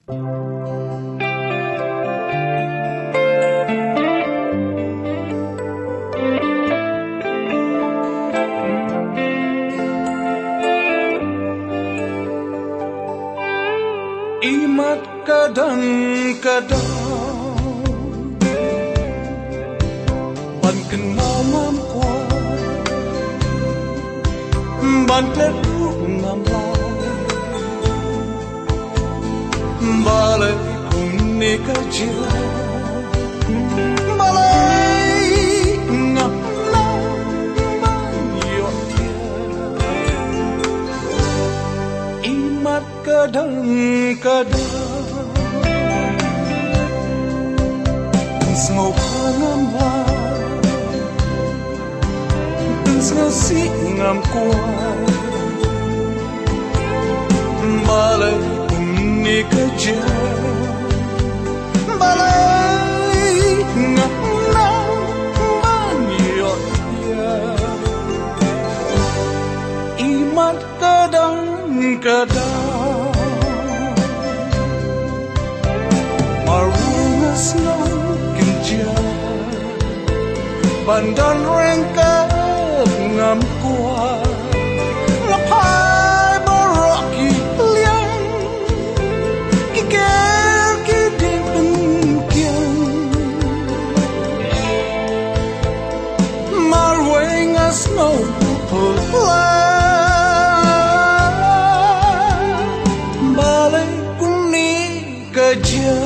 Imat kadang-kadang ban kenal ngam qua ban kleru ngam la balai kunni kaja balai ngam la ban yo imat kadang-kadang Snow ngam la Snow si ngam kwa Balai kunni kaja Balai ngam la ban yot ya Imat kadang-kadang Marunga snow kinja Bandan rengkat ngam kwa Lapai baraki liang Kiker kiding pengkiang Marunga snow pulai Balai kunni kaja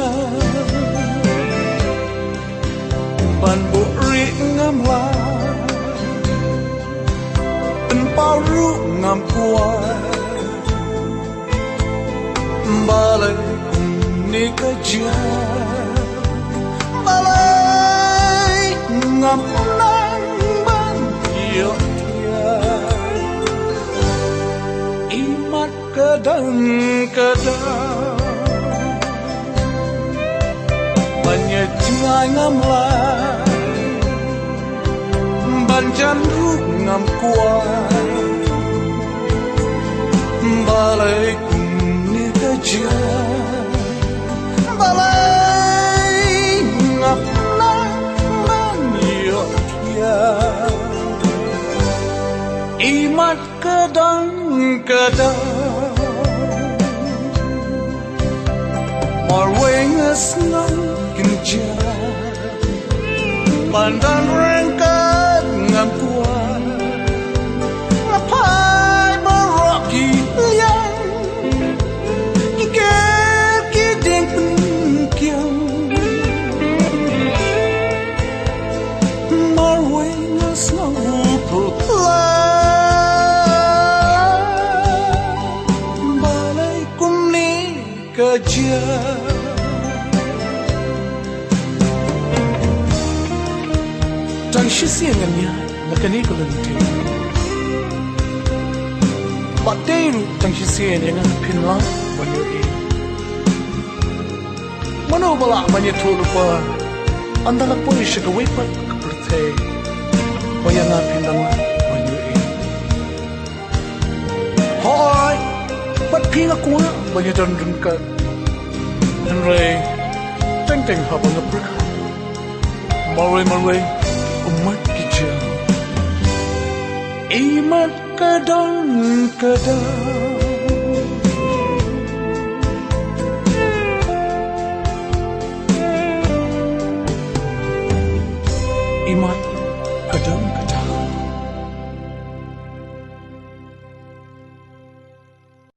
Ban buri ngam la Ten paru ngam kuai Balai kunni kaja Balai ngam nang ban yo ya Imat kadang-kadang Banyak jingai ngam la Banjan ru ngam kuai Balai kunni kaja Balai ngam nang ban yo ya Imat kadang-kadang Marwengas nang kinja Pandan rengkat ngam kuat Lapai baraki liang Kiker kiding pengkiang Marwengas nang pulai Balai kunni kaja Tang shisian nganya nakani ko lanti Bateru tang shisian yang pinla banyo e Mano bala banyo tulu pa Andala po ni siya gawipat kapurte Baya na pindama banyo e Hoy Ba't pinga ko nga banyo dandun ka Henry Teng-teng habang aprika Maray umat kita Imat kadang-kadang Imat kadang-kadang